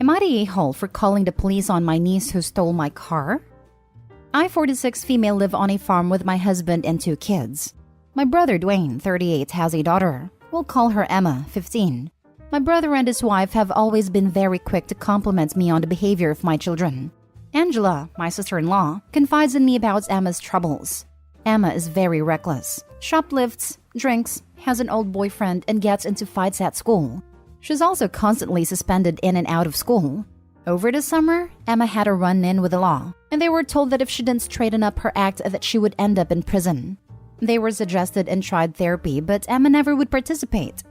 Am I the a-hole for calling the police on my niece who stole my car? I, 46 female, live on a farm with my husband and 2 kids. My brother Dwayne, 38, has a daughter. We'll call her Emma, 15. My brother and his wife have always been very quick to compliment me on the behavior of my children. Angela, my sister-in-law, confides in me about Emma's troubles. Emma is very reckless, shoplifts, drinks, has an old boyfriend, and gets into fights at school. She's also constantly suspended in and out of school. Over the summer, Emma had a run-in with the law, and they were told that if she didn't straighten up her act that she would end up in prison. They were suggested and tried therapy, but Emma never would participate.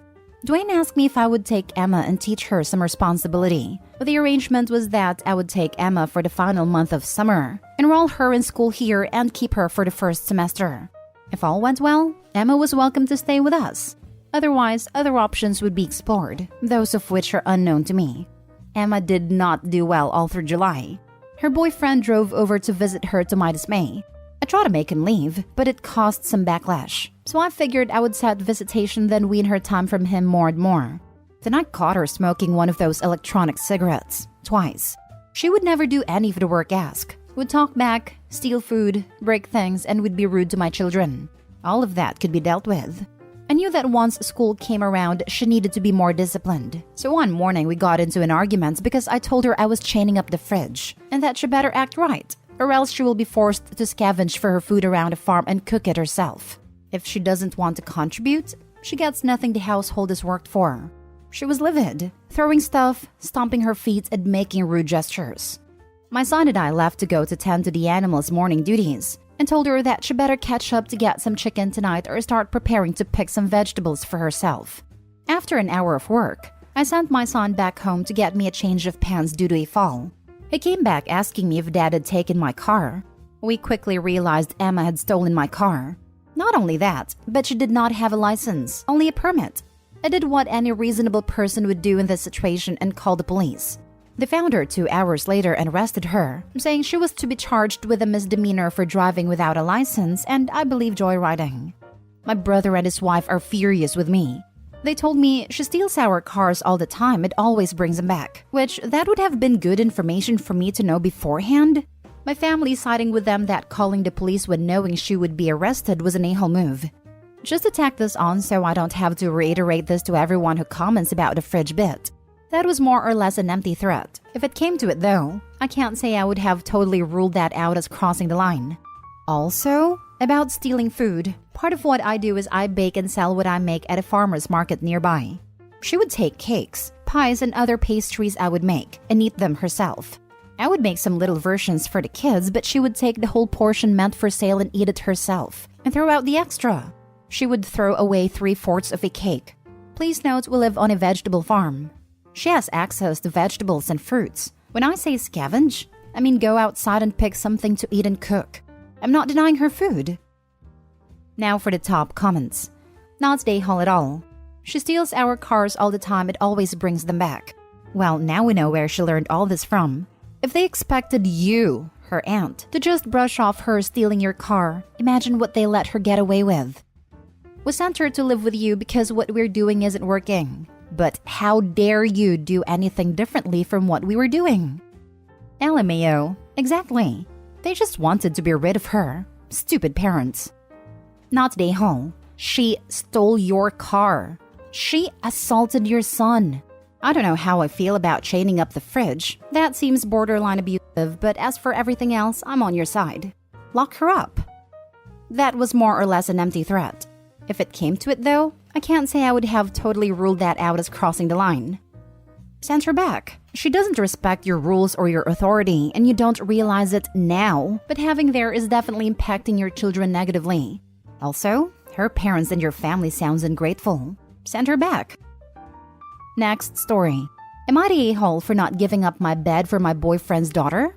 Dwayne asked me if I would take Emma and teach her some responsibility. But the arrangement was that I would take Emma for the final month of summer, enroll her in school here, and keep her for the first semester. If all went well, Emma was welcome to stay with us. Otherwise, other options would be explored, those of which are unknown to me. Emma did not do well all through July. Her boyfriend drove over to visit her to my dismay. I tried to make him leave, but it caused some backlash. So I figured I would set visitation, then wean her time from him more and more. Then I caught her smoking one of those electronic cigarettes, twice. She would never do any of the work asked, would talk back, steal food, break things, and would be rude to my children. All of that could be dealt with. I knew that once school came around, she needed to be more disciplined. So one morning we got into an argument because I told her I was chaining up the fridge, and that she better act right, or else she will be forced to scavenge for her food around the farm and cook it herself. If she doesn't want to contribute, she gets nothing the household has worked for. She was livid, throwing stuff, stomping her feet, and making rude gestures. My son and I left to go to tend to the animals' morning duties, and told her that she better catch up to get some chicken tonight or start preparing to pick some vegetables for herself. After an hour of work, I sent my son back home to get me a change of pants due to a fall. He came back asking me if Dad had taken my car. We quickly realized Emma had stolen my car. Not only that, but she did not have a license, only a permit. I did what any reasonable person would do in this situation and called the police. They found her 2 hours later and arrested her, saying she was to be charged with a misdemeanor for driving without a license and, I believe, joyriding. My brother and his wife are furious with me. They told me she steals our cars all the time and always brings them back, which that would have been good information for me to know beforehand. My family siding with them that calling the police when knowing she would be arrested was an a-hole move. Just to tack this on so I don't have to reiterate this to everyone who comments about the fridge bit. That was more or less an empty threat. If it came to it though, I can't say I would have totally ruled that out as crossing the line. Also, about stealing food, part of what I do is I bake and sell what I make at a farmer's market nearby. She would take cakes, pies, and other pastries I would make and eat them herself. I would make some little versions for the kids, but she would take the whole portion meant for sale and eat it herself, and throw out the extra. She would throw away 3/4 of a cake. Please note we live on a vegetable farm. She has access to vegetables and fruits. When I say scavenge, I mean go outside and pick something to eat and cook. I'm not denying her food. Now for the top comments. Not a-hole at all. She steals our cars all the time and always brings them back. Well, now we know where she learned all this from. If they expected you, her aunt, to just brush off her stealing your car, imagine what they let her get away with. We sent her to live with you because what we're doing isn't working. But how dare you do anything differently from what we were doing? LMAO. Exactly. They just wanted to be rid of her. Stupid parents. Not a-hole. She stole your car. She assaulted your son. I don't know how I feel about chaining up the fridge. That seems borderline abusive, but as for everything else, I'm on your side. Lock her up. That was more or less an empty threat. If it came to it though, I can't say I would have totally ruled that out as crossing the line. Send her back. She doesn't respect your rules or your authority, and you don't realize it now, but having there is definitely impacting your children negatively. Also, her parents and your family sounds ungrateful. Send her back. Next story. Am I the a-hole for not giving up my bed for my boyfriend's daughter?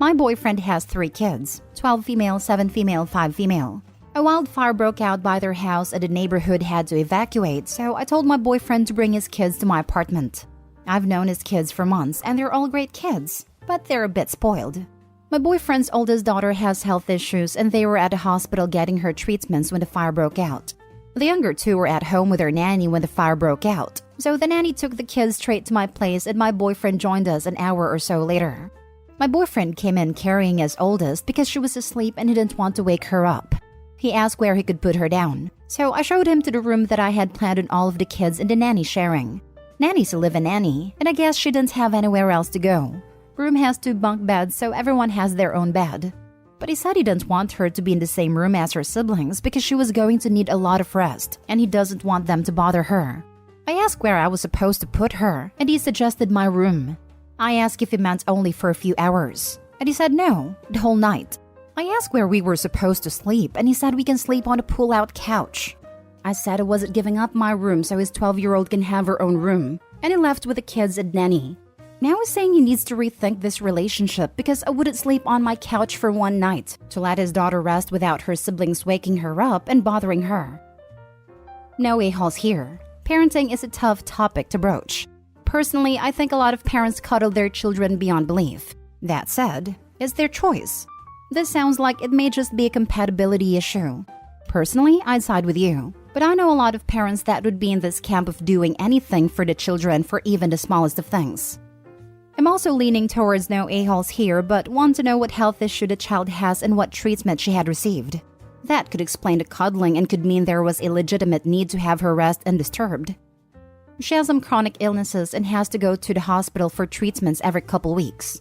My boyfriend has 3 kids, 12 female, 7 female, 5 female. A wildfire broke out by their house and the neighborhood had to evacuate, so I told my boyfriend to bring his kids to my apartment. I've known his kids for months and they're all great kids, but they're a bit spoiled. My boyfriend's oldest daughter has health issues and they were at a hospital getting her treatments when the fire broke out. The younger two were at home with their nanny when the fire broke out, so the nanny took the kids straight to my place and my boyfriend joined us an hour or so later. My boyfriend came in carrying his oldest because she was asleep and he didn't want to wake her up. He asked where he could put her down, so I showed him to the room that I had planned on all of the kids and the nanny sharing. Nanny's a live-in nanny, and I guess she didn't have anywhere else to go. Room has 2 bunk beds, so everyone has their own bed. But he said he didn't want her to be in the same room as her siblings because she was going to need a lot of rest, and he doesn't want them to bother her. I asked where I was supposed to put her, and he suggested my room. I asked if he meant only for a few hours, and he said no, the whole night. I asked where we were supposed to sleep, and he said we can sleep on a pull-out couch. I said I wasn't giving up my room so his 12-year-old can have her own room, and he left with the kids and nanny. Now he's saying he needs to rethink this relationship because I wouldn't sleep on my couch for one night to let his daughter rest without her siblings waking her up and bothering her. No a-holes here. Parenting is a tough topic to broach. Personally, I think a lot of parents coddle their children beyond belief. That said, it's their choice. This sounds like it may just be a compatibility issue. Personally, I'd side with you, but I know a lot of parents that would be in this camp of doing anything for the children for even the smallest of things. I'm also leaning towards no a-holes here, but want to know what health issue the child has and what treatment she had received. That could explain the coddling and could mean there was a legitimate need to have her rest undisturbed. She has some chronic illnesses and has to go to the hospital for treatments every couple weeks.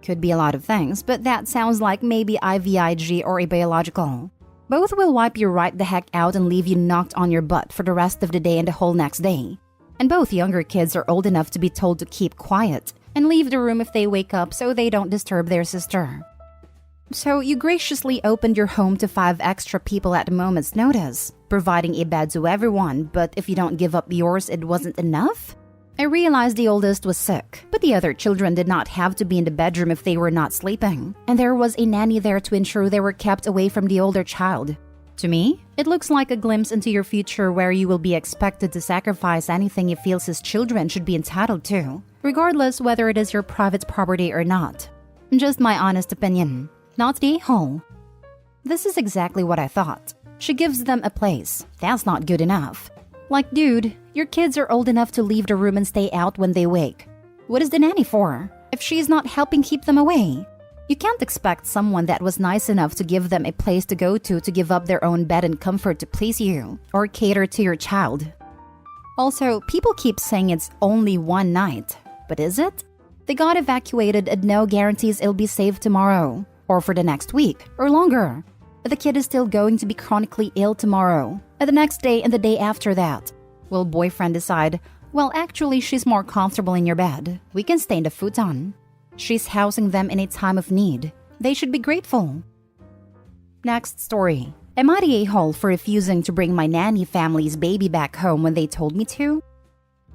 Could be a lot of things, but that sounds like maybe IVIG or a biological. Both will wipe you right the heck out and leave you knocked on your butt for the rest of the day and the whole next day. And both younger kids are old enough to be told to keep quiet and leave the room if they wake up so they don't disturb their sister. So you graciously opened your home to 5 extra people at a moment's notice, providing a bed to everyone, but if you don't give up yours, it wasn't enough? I realized the oldest was sick, but the other children did not have to be in the bedroom if they were not sleeping, and there was a nanny there to ensure they were kept away from the older child. To me, it looks like a glimpse into your future where you will be expected to sacrifice anything you feel his children should be entitled to, regardless whether it is your private property or not. Just my honest opinion, not the whole. This is exactly what I thought. She gives them a place. That's not good enough. Like, dude, your kids are old enough to leave the room and stay out when they wake. What is the nanny for, if she's not helping keep them away? You can't expect someone that was nice enough to give them a place to go to give up their own bed and comfort to please you, or cater to your child. Also, people keep saying it's only one night, but is it? They got evacuated and no guarantees it'll be safe tomorrow, or for the next week, or longer. The kid is still going to be chronically ill tomorrow, and the next day and the day after that. Will boyfriend decide, well, actually she's more comfortable in your bed. We can stay in the futon. She's housing them in a time of need. They should be grateful. Next story. Am I the a-hole for refusing to bring my nanny family's baby back home when they told me to?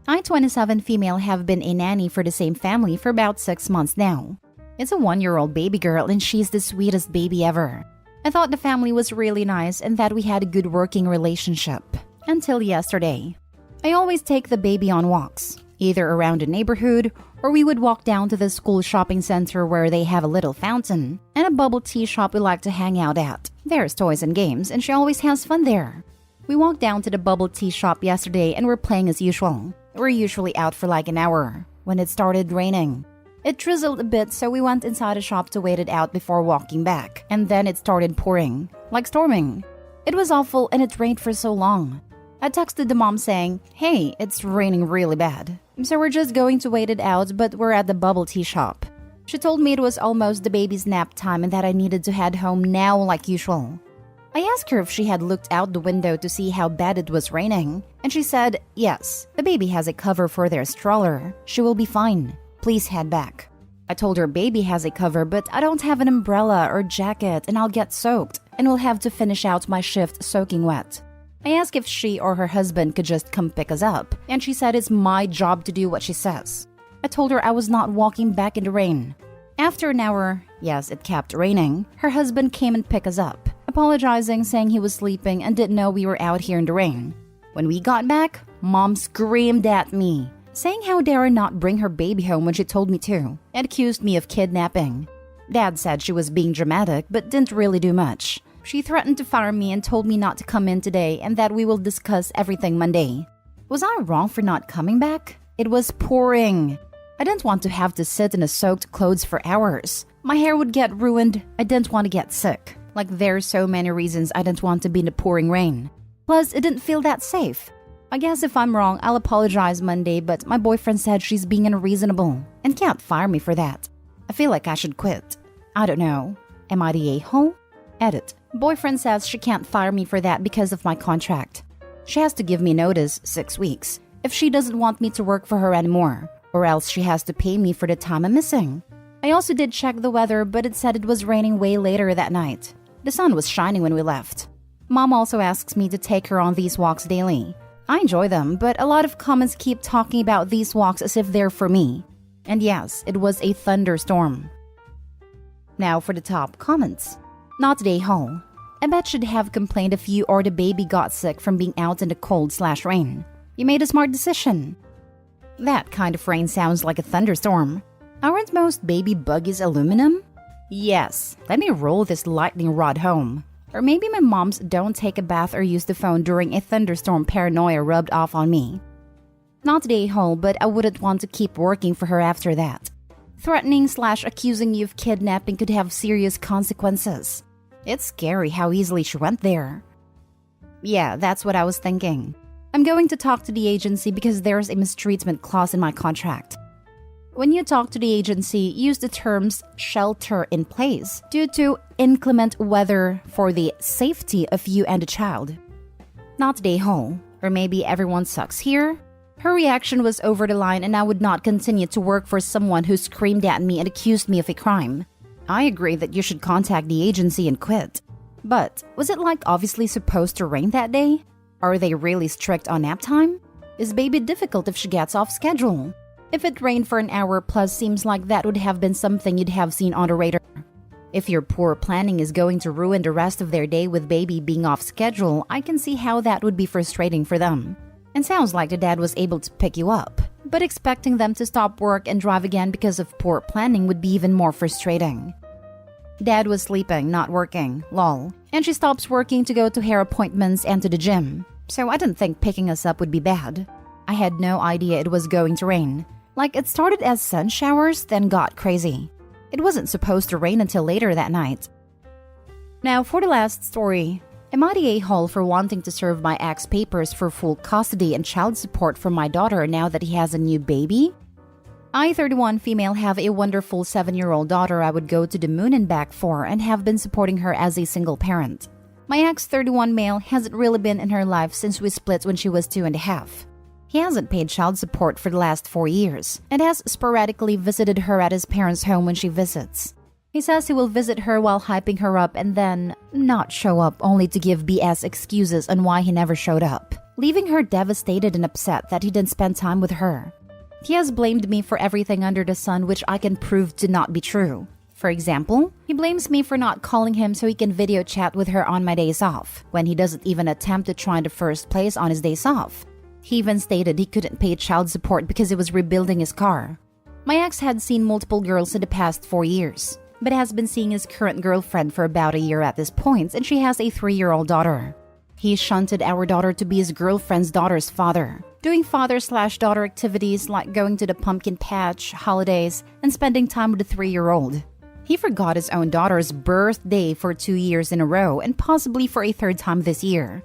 I, 27 female, have been a nanny for the same family for about 6 months now. It's a 1-year-old baby girl and she's the sweetest baby ever. I thought the family was really nice and that we had a good working relationship. Until yesterday. I always take the baby on walks, either around the neighborhood or we would walk down to the school shopping center where they have a little fountain and a bubble tea shop we like to hang out at. There's toys and games and she always has fun there. We walked down to the bubble tea shop yesterday and we're playing as usual. We're usually out for like an hour when it started raining. It drizzled a bit, so we went inside a shop to wait it out before walking back. And then it started pouring, like storming. It was awful and it rained for so long. I texted the mom saying, hey, it's raining really bad. So we're just going to wait it out, but we're at the bubble tea shop. She told me it was almost the baby's nap time and that I needed to head home now like usual. I asked her if she had looked out the window to see how bad it was raining. And she said, yes, the baby has a cover for their stroller. She will be fine. Please head back. I told her baby has a cover, but I don't have an umbrella or jacket and I'll get soaked and will have to finish out my shift soaking wet. I asked if she or her husband could just come pick us up, and she said it's my job to do what she says. I told her I was not walking back in the rain. After an hour, yes, it kept raining, her husband came and picked us up, apologizing, saying he was sleeping and didn't know we were out here in the rain. When we got back, Mom screamed at me, saying how dare I not bring her baby home when she told me to, and accused me of kidnapping. Dad said she was being dramatic but didn't really do much. She threatened to fire me and told me not to come in today and that we will discuss everything Monday. Was I wrong for not coming back? It was pouring. I didn't want to have to sit in a soaked clothes for hours. My hair would get ruined. I didn't want to get sick. Like, there's so many reasons I didn't want to be in the pouring rain. Plus, it didn't feel that safe. I guess if I'm wrong, I'll apologize Monday, but my boyfriend said she's being unreasonable and can't fire me for that. I feel like I should quit. I don't know. Am I the a-hole? Edit. Boyfriend says she can't fire me for that because of my contract. She has to give me notice, 6 weeks, if she doesn't want me to work for her anymore, or else she has to pay me for the time I'm missing. I also did check the weather, but it said it was raining way later that night. The sun was shining when we left. Mom also asks me to take her on these walks daily. I enjoy them, but a lot of comments keep talking about these walks as if they're for me. And yes, it was a thunderstorm. Now for the top comments. Not today, home. I bet should have complained if you or the baby got sick from being out in the cold/rain. You made a smart decision. That kind of rain sounds like a thunderstorm. Aren't most baby buggies aluminum? Yes, let me roll this lightning rod home. Or maybe my moms don't take a bath or use the phone during a thunderstorm paranoia rubbed off on me. Not today, hole, but I wouldn't want to keep working for her after that. Threatening/accusing you of kidnapping could have serious consequences. It's scary how easily she went there. Yeah, that's what I was thinking. I'm going to talk to the agency because there's a mistreatment clause in my contract. When you talk to the agency, use the terms shelter in place due to inclement weather for the safety of you and the child. Not today, home. Or maybe everyone sucks here? Her reaction was over the line and I would not continue to work for someone who screamed at me and accused me of a crime. I agree that you should contact the agency and quit. But was it like obviously supposed to rain that day? Are they really strict on nap time? Is baby difficult if she gets off schedule? If it rained for an hour plus, seems like that would have been something you'd have seen on the radar. If your poor planning is going to ruin the rest of their day with baby being off schedule, I can see how that would be frustrating for them. And sounds like the dad was able to pick you up. But expecting them to stop work and drive again because of poor planning would be even more frustrating. Dad was sleeping, not working, lol. And she stops working to go to hair appointments and to the gym. So I didn't think picking us up would be bad. I had no idea it was going to rain. Like, it started as sun showers, then got crazy. It wasn't supposed to rain until later that night. Now for the last story. Am I the a-hole for wanting to serve my ex papers for full custody and child support for my daughter now that he has a new baby? I, 31 female, have a wonderful 7-year-old daughter I would go to the moon and back for and have been supporting her as a single parent. My ex, 31 male, hasn't really been in her life since we split when she was 2.5. He hasn't paid child support for the last 4 years and has sporadically visited her at his parents' home when she visits. He says he will visit her while hyping her up and then not show up, only to give BS excuses on why he never showed up, leaving her devastated and upset that he didn't spend time with her. He has blamed me for everything under the sun, which I can prove to not be true. For example, he blames me for not calling him so he can video chat with her on my days off, when he doesn't even attempt to try in the first place on his days off. He even stated he couldn't pay child support because he was rebuilding his car. My ex had seen multiple girls in the past 4 years, but has been seeing his current girlfriend for about a year at this point, and she has a 3-year-old daughter. He shunted our daughter to be his girlfriend's daughter's father, doing father/daughter activities like going to the pumpkin patch, holidays, and spending time with the 3-year-old. He forgot his own daughter's birthday for 2 years in a row and possibly for a 3rd time this year.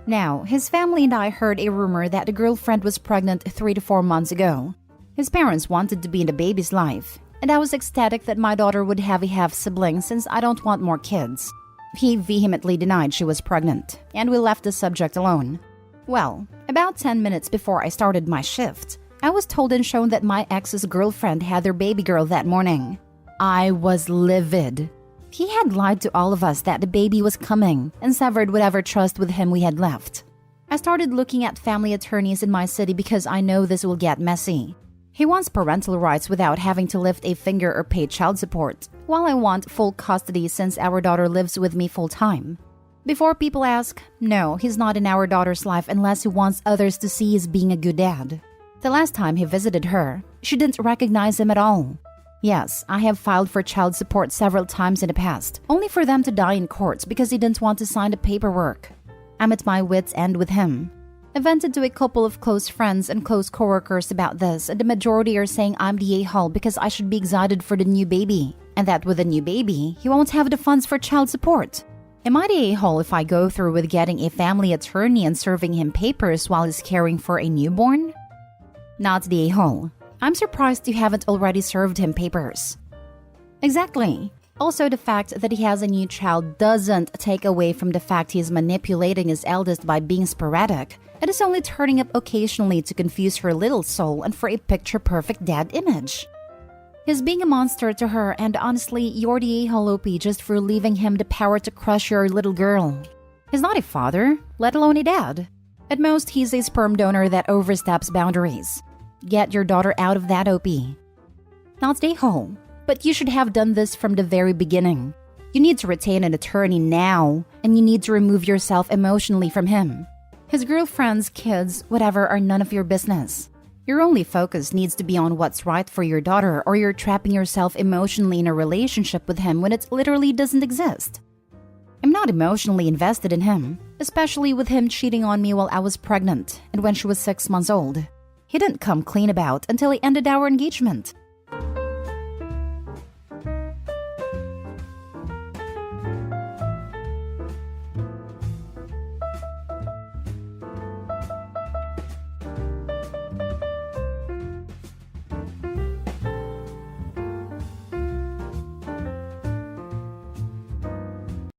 Now, his family and I heard a rumor that the girlfriend was pregnant 3 to 4 months ago. His parents wanted to be in the baby's life, and I was ecstatic that my daughter would have a half-sibling since I don't want more kids. He vehemently denied she was pregnant, and we left the subject alone. Well, about 10 minutes before I started my shift, I was told and shown that my ex's girlfriend had their baby girl that morning. I was livid. He had lied to all of us that the baby was coming and severed whatever trust with him we had left. I started looking at family attorneys in my city because I know this will get messy. He wants parental rights without having to lift a finger or pay child support, while I want full custody since our daughter lives with me full-time. Before people ask, no, he's not in our daughter's life unless he wants others to see he's being a good dad. The last time he visited her, she didn't recognize him at all. Yes, I have filed for child support several times in the past, only for them to die in courts because he didn't want to sign the paperwork. I'm at my wit's end with him. I vented to a couple of close friends and close coworkers about this, and the majority are saying I'm the a-hole because I should be excited for the new baby, and that with a new baby, he won't have the funds for child support. Am I the a-hole if I go through with getting a family attorney and serving him papers while he's caring for a newborn? Not the a-hole. I'm surprised you haven't already served him papers. Exactly. Also, the fact that he has a new child doesn't take away from the fact he's manipulating his eldest by being sporadic. It is only turning up occasionally to confuse her little soul and for a picture-perfect dad image. He's being a monster to her, and honestly, you're the a-hole OP just for leaving him the power to crush your little girl. He's not a father, let alone a dad. At most, he's a sperm donor that oversteps boundaries. Get your daughter out of that OP. Not the a-hole, but you should have done this from the very beginning. You need to retain an attorney now, and you need to remove yourself emotionally from him. His girlfriends, kids, whatever are none of your business. Your only focus needs to be on what's right for your daughter, or you're trapping yourself emotionally in a relationship with him when it literally doesn't exist. I'm not emotionally invested in him, especially with him cheating on me while I was pregnant and when she was 6 months old. He didn't come clean about until he ended our engagement.